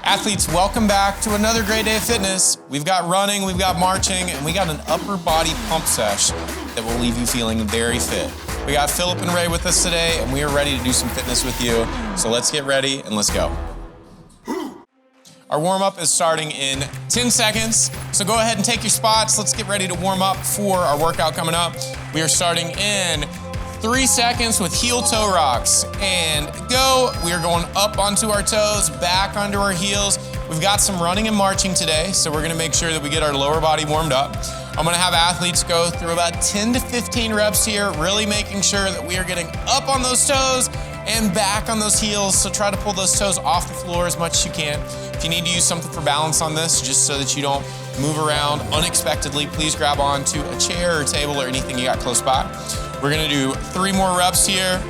Athletes, welcome back to another great day of fitness. We've got running, we've got marching, and we got an upper body pump sesh that will leave you feeling very fit. We got Philip and Ray with us today, and we are ready to do some fitness with you. So let's get ready and let's go. Our warm-up is starting in 10 seconds. So go ahead and take your spots. Let's get ready to warm up for our workout coming up. We are starting in 3 seconds with heel toe rocks. And go. We are going up onto our toes, back onto our heels. We've got some running and marching today, so we're gonna make sure that we get our lower body warmed up. I'm gonna have athletes go through about 10 to 15 reps here, really making sure that we are getting up on those toes and back on those heels. So try to pull those toes off the floor as much as you can. If you need to use something for balance on this, just so that you don't move around unexpectedly, please grab onto a chair or table or anything you got close by. We're gonna do 3 more reps here.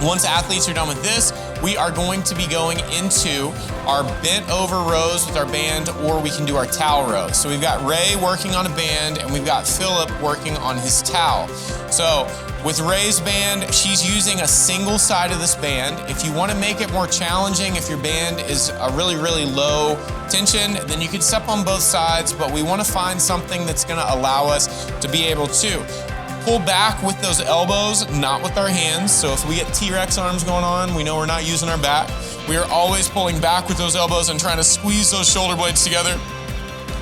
Once athletes are done with this, we are going to be going into our bent over rows with our band, or we can do our towel rows. So we've got Ray working on a band and we've got Philip working on his towel. So with Ray's band, she's using a single side of this band. If you want to make it more challenging, if your band is a really, really low tension, then you can step on both sides, but we want to find something that's going to allow us to be able to pull back with those elbows, not with our hands. So if we get T-Rex arms going on, we know we're not using our back. We are always pulling back with those elbows and trying to squeeze those shoulder blades together.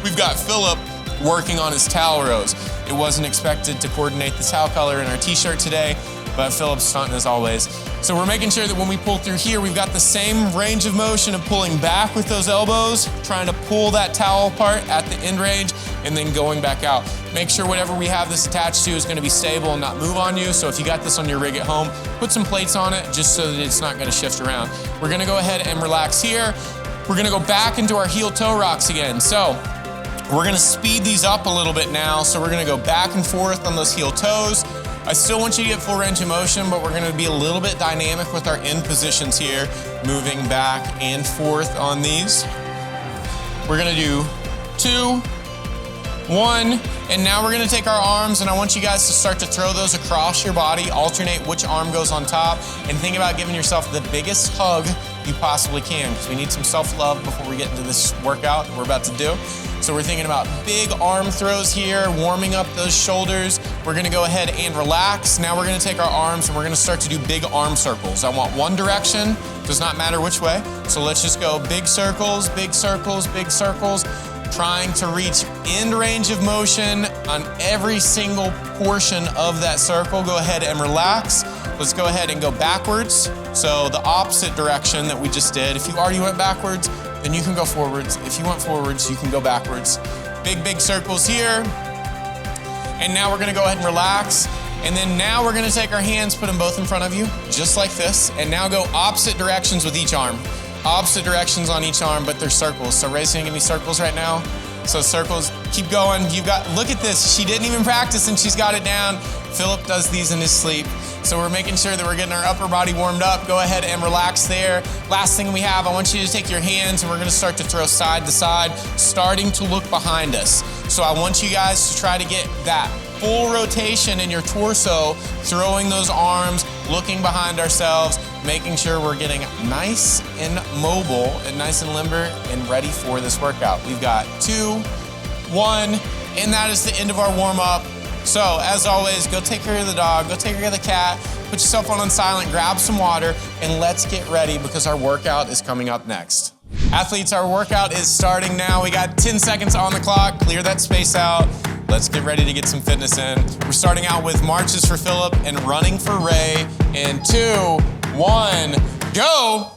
We've got Philip working on his towel rows. It wasn't expected to coordinate the towel color in our t-shirt today, but Philip's stunting as always. So we're making sure that when we pull through here, we've got the same range of motion of pulling back with those elbows, trying to pull that towel apart at the end range, and then going back out. Make sure whatever we have this attached to is gonna be stable and not move on you. So if you got this on your rig at home, put some plates on it just so that it's not gonna shift around. We're gonna go ahead and relax here. We're gonna go back into our heel toe rocks again. So we're gonna speed these up a little bit now. So we're gonna go back and forth on those heel toes. I still want you to get full range of motion, but we're gonna be a little bit dynamic with our end positions here, moving back and forth on these. We're gonna do 2, 1, and now we're gonna take our arms, and I want you guys to start to throw those across your body, alternate which arm goes on top, and think about giving yourself the biggest hug you possibly can, because we need some self-love before we get into this workout we're about to do. So we're thinking about big arm throws here, warming up those shoulders. We're gonna go ahead and relax. Now we're gonna take our arms and we're gonna start to do big arm circles. I want one direction, does not matter which way. So let's just go big circles, big circles, big circles, trying to reach end range of motion on every single portion of that circle. Go ahead and relax. Let's go ahead and go backwards. So the opposite direction that we just did. If you already went backwards, then you can go forwards. If you went forwards, you can go backwards. Big, big circles here. And now we're gonna go ahead and relax. And then now we're gonna take our hands, put them both in front of you, just like this. And now go opposite directions with each arm. Opposite directions on each arm, but they're circles. So Ray's gonna give me circles right now. So circles, keep going. Look at this. She didn't even practice and she's got it down. Philip does these in his sleep. So we're making sure that we're getting our upper body warmed up. Go ahead and relax there. Last thing we have, I want you to take your hands and we're gonna start to throw side to side, starting to look behind us. So I want you guys to try to get that full rotation in your torso, throwing those arms, looking behind ourselves, making sure we're getting nice and mobile and nice and limber and ready for this workout. We've got 2, 1, and that is the end of our warm-up. So as always, go take care of the dog, go take care of the cat, put yourself on silent, grab some water, and let's get ready because our workout is coming up next. Athletes, our workout is starting now. We got 10 seconds on the clock. Clear that space out. Let's get ready to get some fitness in. We're starting out with marches for Philip and running for Ray. In 2, 1, go.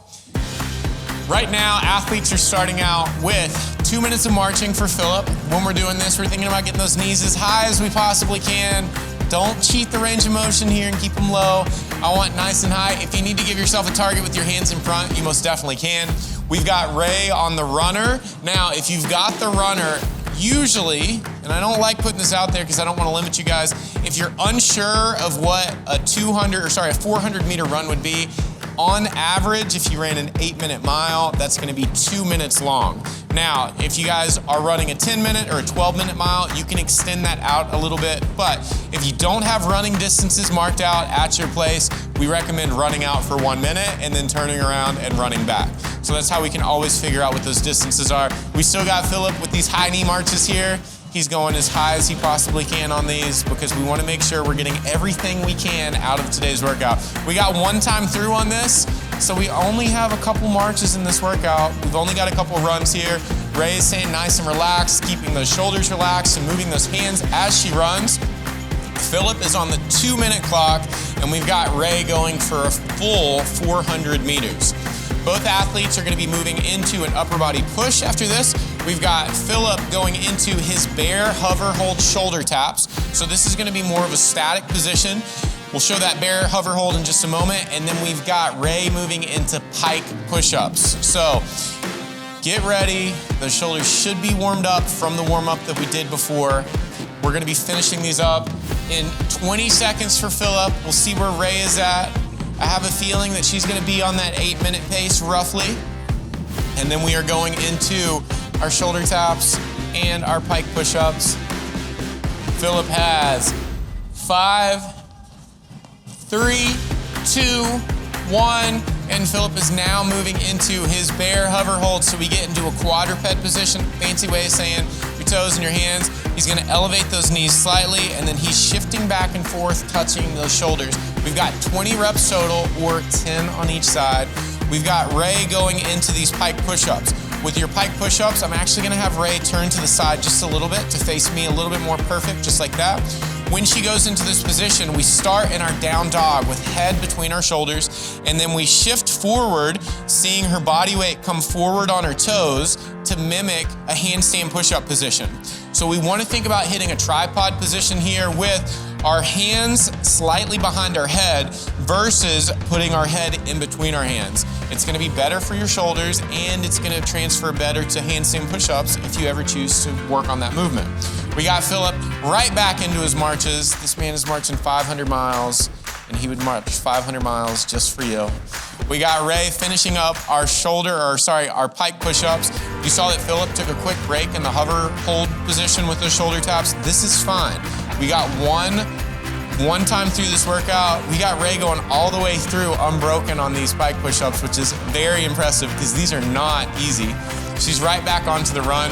Right now, athletes are starting out with 2 minutes of marching for Philip. When we're doing this, we're thinking about getting those knees as high as we possibly can. Don't cheat the range of motion here and keep them low. I want nice and high. If you need to give yourself a target with your hands in front, you most definitely can. We've got Ray on the runner. Now, if you've got the runner, usually, and I don't like putting this out there because I don't want to limit you guys, if you're unsure of what a 400 meter run would be, on average, if you ran an 8-minute mile, that's gonna be 2 minutes long. Now, if you guys are running a 10-minute or a 12-minute mile, you can extend that out a little bit. But if you don't have running distances marked out at your place, we recommend running out for 1 minute and then turning around and running back. So that's how we can always figure out what those distances are. We still got Philip with these high knee marches here. He's going as high as he possibly can on these because we want to make sure we're getting everything we can out of today's workout. We got one time through on this, so we only have a couple marches in this workout. We've only got a couple runs here. Ray is staying nice and relaxed, keeping those shoulders relaxed and moving those hands as she runs. Philip is on the 2-minute clock, and we've got Ray going for a full 400 meters. Both athletes are going to be moving into an upper body push after this. We've got Philip going into his bear hover hold shoulder taps. So this is going to be more of a static position. We'll show that bear hover hold in just a moment. And then we've got Ray moving into pike push-ups. So get ready. Those shoulders should be warmed up from the warm-up that we did before. We're going to be finishing these up in 20 seconds for Philip. We'll see where Ray is at. I have a feeling that she's going to be on that 8-minute pace roughly. And then we are going into our shoulder taps and our pike push-ups. Philip has 5, 3, 2, 1, and Philip is now moving into his bear hover hold. So we get into a quadruped position, fancy way of saying your toes and your hands. He's gonna elevate those knees slightly, and then he's shifting back and forth, touching those shoulders. We've got 20 reps total, or 10 on each side. We've got Ray going into these pike push-ups. With your pike push-ups, I'm actually gonna have Ray turn to the side just a little bit to face me a little bit more perfect, just like that. When she goes into this position, we start in our down dog with head between our shoulders, and then we shift forward, seeing her body weight come forward on her toes to mimic a handstand push-up position. So we want to think about hitting a tripod position here with our hands slightly behind our head versus putting our head in between our hands. It's going to be better for your shoulders, and it's going to transfer better to handstand push-ups if you ever choose to work on that movement. We got Philip right back into his marches. This man is marching 500 miles, and he would march 500 miles just for you. We got Ray finishing up our our pike push-ups. You saw that Philip took a quick break in the hover hold position with those shoulder taps. This is fine. We got one time through this workout. We got Ray going all the way through unbroken on these pike push-ups, which is very impressive because these are not easy. She's right back onto the run.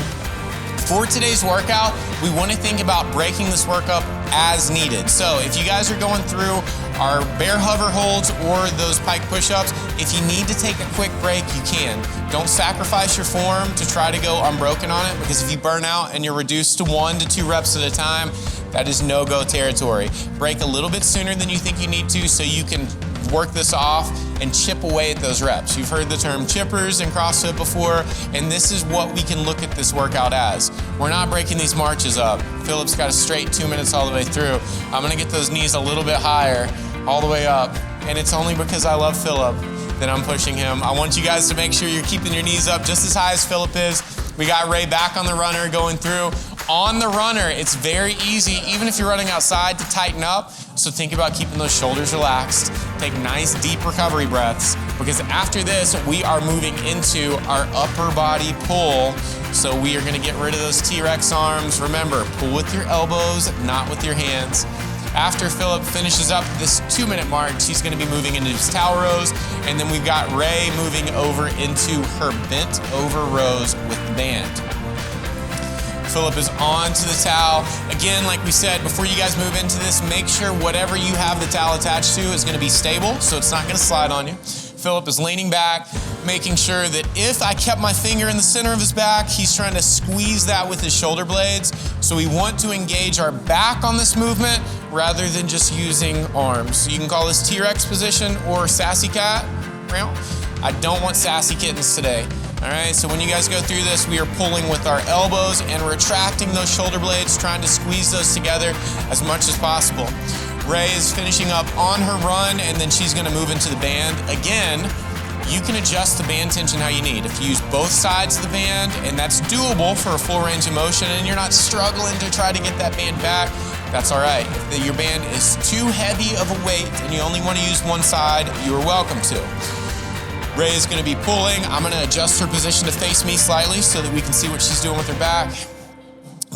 For today's workout, we want to think about breaking this workup as needed. So if you guys are going through our bear hover holds or those pike push-ups, if you need to take a quick break, you can. Don't sacrifice your form to try to go unbroken on it, because if you burn out and you're reduced to 1 to 2 reps at a time, that is no-go territory. Break a little bit sooner than you think you need to so you can work this off and chip away at those reps. You've heard the term chippers in CrossFit before, and this is what we can look at this workout as. We're not breaking these marches up. Philip's got a straight 2 minutes all the way through. I'm gonna get those knees a little bit higher, all the way up, and it's only because I love Philip that I'm pushing him. I want you guys to make sure you're keeping your knees up just as high as Philip is. We got Ray back on the runner going through. On the runner, it's very easy, even if you're running outside, to tighten up. So think about keeping those shoulders relaxed. Take nice, deep recovery breaths, because after this, we are moving into our upper body pull. So we are gonna get rid of those T-Rex arms. Remember, pull with your elbows, not with your hands. After Philip finishes up this 2-minute march, he's gonna be moving into his towel rows, and then we've got Ray moving over into her bent over rows with the band. Philip is on to the towel. Again, like we said, before you guys move into this, make sure whatever you have the towel attached to is gonna be stable, so it's not gonna slide on you. Philip is leaning back, making sure that if I kept my finger in the center of his back, he's trying to squeeze that with his shoulder blades. So we want to engage our back on this movement rather than just using arms. So you can call this T-Rex position or sassy cat. I don't want sassy kittens today. All right, so when you guys go through this, we are pulling with our elbows and retracting those shoulder blades, trying to squeeze those together as much as possible. Ray is finishing up on her run, and then she's gonna move into the band. Again, you can adjust the band tension how you need. If you use both sides of the band, and that's doable for a full range of motion, and you're not struggling to try to get that band back, that's all right. If your band is too heavy of a weight and you only wanna use one side, you are welcome to. Ray is gonna be pulling. I'm gonna adjust her position to face me slightly so that we can see what she's doing with her back.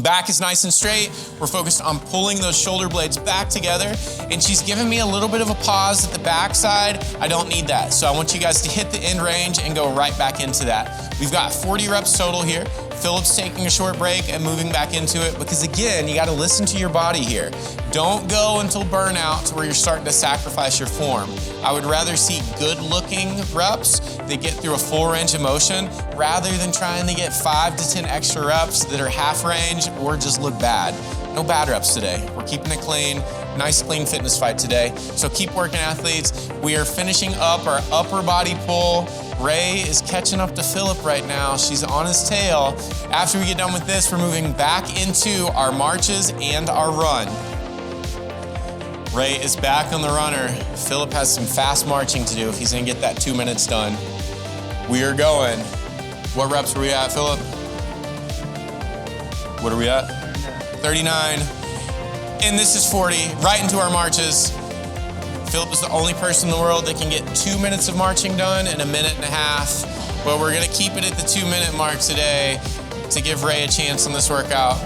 Back is nice and straight. We're focused on pulling those shoulder blades back together. And she's giving me a little bit of a pause at the backside. I don't need that. So I want you guys to hit the end range and go right back into that. We've got 40 reps total here. Philip's taking a short break and moving back into it because, again, you got to listen to your body here. Don't go until burnout to where you're starting to sacrifice your form. I would rather see good-looking reps that get through a full range of motion rather than trying to get 5 to 10 extra reps that are half range or just look bad. No bad reps today. We're keeping it clean. Nice, clean fitness fight today. So keep working, athletes. We are finishing up our upper body pull. Ray is catching up to Philip right now. She's on his tail. After we get done with this, we're moving back into our marches and our run. Ray is back on the runner. Philip has some fast marching to do if he's gonna get that 2 minutes done. We are going. What reps are we at, Philip? What are we at? 39. And this is 40, right into our marches. Philip is the only person in the world that can get 2 minutes of marching done in a minute and a half. But we're gonna keep it at the 2 minute mark today to give Ray a chance on this workout.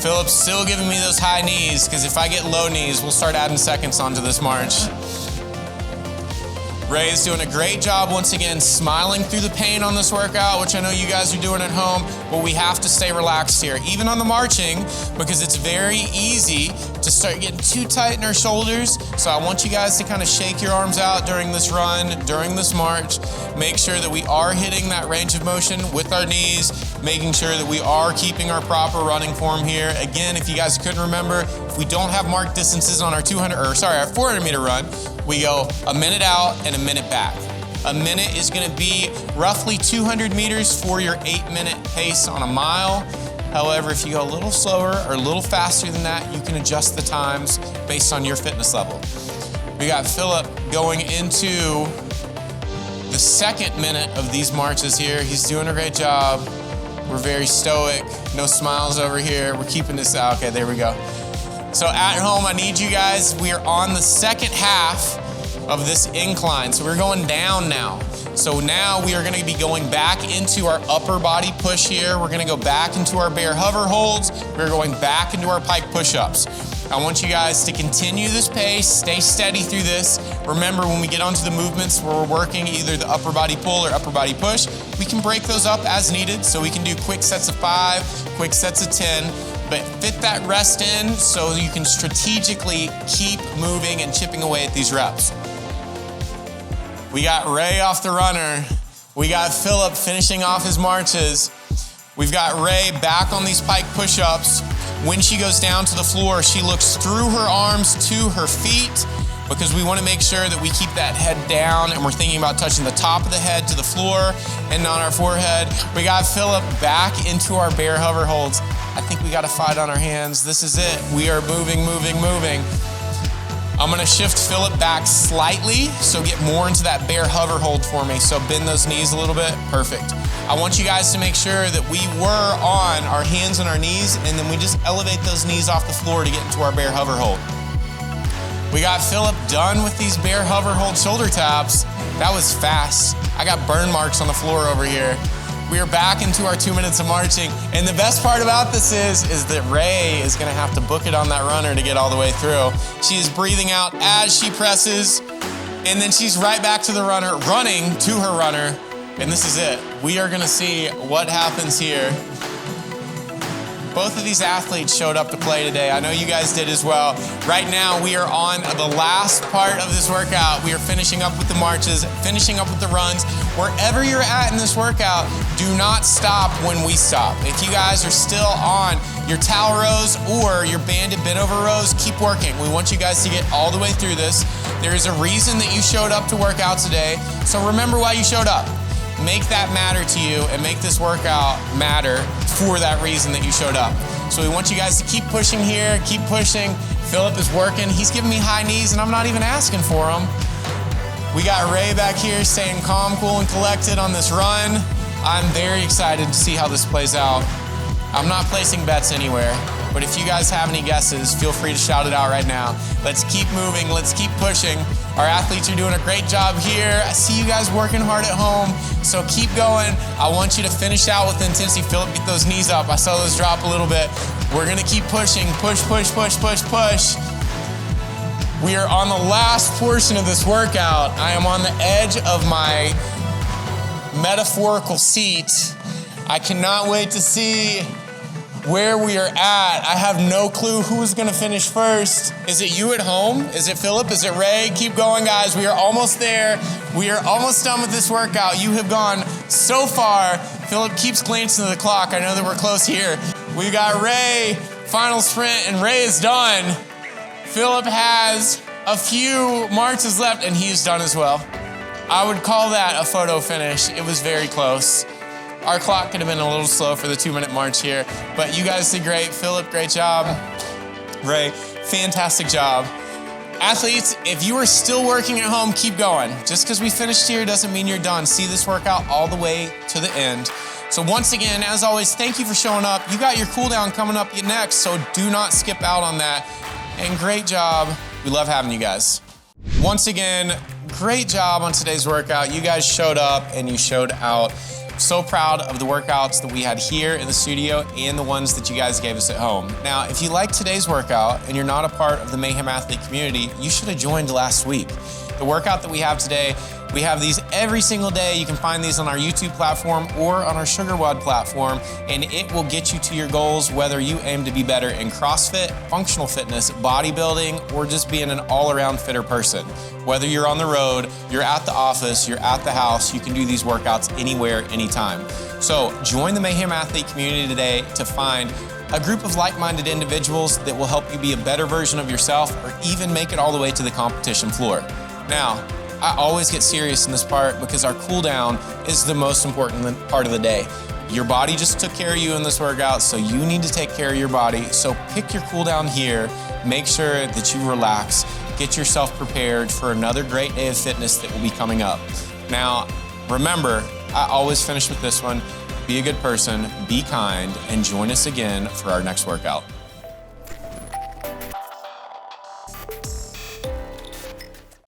Philip's still giving me those high knees because if I get low knees, we'll start adding seconds onto this march. Ray is doing a great job once again, smiling through the pain on this workout, which I know you guys are doing at home, but we have to stay relaxed here, even on the marching, because it's very easy to start getting too tight in our shoulders. So I want you guys to kind of shake your arms out during this run, during this march. Make sure that we are hitting that range of motion with our knees, making sure that we are keeping our proper running form here. Again, if you guys couldn't remember, if we don't have marked distances on our 400 meter run, we go a minute out and a minute back. A minute is gonna be roughly 200 meters for your 8-minute pace on a mile. However, if you go a little slower or a little faster than that, you can adjust the times based on your fitness level. We got Philip going into the 2nd minute of these marches here. He's doing a great job. We're very stoic, no smiles over here. We're keeping this out. Okay, there we go. So at home, I need you guys, we are on the 2nd half of this incline. So we're going down now. So now we are gonna be going back into our upper body push here. We're gonna go back into our bear hover holds. We're going back into our pike push-ups. I want you guys to continue this pace, stay steady through this. Remember, when we get onto the movements where we're working either the upper body pull or upper body push, we can break those up as needed. So we can do quick sets of 5, quick sets of 10, but fit that rest in so you can strategically keep moving and chipping away at these reps. We got Ray off the runner. We got Philip finishing off his marches. We've got Ray back on these pike push-ups. When she goes down to the floor, she looks through her arms to her feet because we want to make sure that we keep that head down and we're thinking about touching the top of the head to the floor and not our forehead. We got Philip back into our bear hover holds. I think we got a fight on our hands. This is it. We are moving, moving, moving. I'm gonna shift Philip back slightly, so get more into that bear hover hold for me. So bend those knees a little bit, perfect. I want you guys to make sure that we were on our hands and our knees, and then we just elevate those knees off the floor to get into our bear hover hold. We got Philip done with these bear hover hold shoulder taps. That was fast. I got burn marks on the floor over here. We are back into our 2 minutes of marching. And the best part about this is that Ray is gonna have to book it on that runner to get all the way through. She is breathing out as she presses, and then she's right back to the runner, running to her runner, and this is it. We are gonna see what happens here. Both of these athletes showed up to play today. I know you guys did as well. Right now, we are on the last part of this workout. We are finishing up with the marches, finishing up with the runs. Wherever you're at in this workout, do not stop when we stop. If you guys are still on your towel rows or your banded bent over rows, keep working. We want you guys to get all the way through this. There is a reason that you showed up to work out today, so remember why you showed up. Make that matter to you and make this workout matter for that reason that you showed up. So we want you guys to keep pushing here, keep pushing. Philip is working. He's giving me high knees and I'm not even asking for them. We got Ray back here staying calm, cool, and collected on this run. I'm very excited to see how this plays out. I'm not placing bets anywhere. But if you guys have any guesses, feel free to shout it out right now. Let's keep moving, let's keep pushing. Our athletes are doing a great job here. I see you guys working hard at home, so keep going. I want you to finish out with intensity. Philip, get those knees up. I saw those drop a little bit. We're gonna keep pushing. Push, push, push, push, push. We are on the last portion of this workout. I am on the edge of my metaphorical seat. I cannot wait to see where we are at. I have no clue who's gonna finish first. Is it you at home? Is it Philip? Is it Ray? Keep going, guys. We are almost there. We are almost done with this workout. You have gone so far. Philip keeps glancing at the clock. I know that we're close here. We got Ray, final sprint, and Ray is done. Philip has a few marches left, and he is done as well. I would call that a photo finish. It was very close. Our clock could have been a little slow for the 2-minute march here, but you guys did great. Philip, great job. Ray, fantastic job. Athletes, if you are still working at home, keep going. Just because we finished here doesn't mean you're done. See this workout all the way to the end. So once again, as always, thank you for showing up. You got your cool down coming up next, so do not skip out on that. And great job. We love having you guys. Once again, great job on today's workout. You guys showed up and you showed out. So proud of the workouts that we had here in the studio and the ones that you guys gave us at home. Now, if you like today's workout and you're not a part of the Mayhem Athlete community, you should have joined last week. The workout that we have today, we have these every single day. You can find these on our YouTube platform or on our SugarWOD platform, and it will get you to your goals, whether you aim to be better in CrossFit, functional fitness, bodybuilding, or just being an all-around fitter person. Whether you're on the road, you're at the office, you're at the house, you can do these workouts anywhere, anytime. So join the Mayhem Athlete community today to find a group of like-minded individuals that will help you be a better version of yourself or even make it all the way to the competition floor. Now, I always get serious in this part because our cool down is the most important part of the day. Your body just took care of you in this workout, so you need to take care of your body. So pick your cool down here, make sure that you relax, get yourself prepared for another great day of fitness that will be coming up. Now, remember, I always finish with this one. Be a good person, be kind, and join us again for our next workout.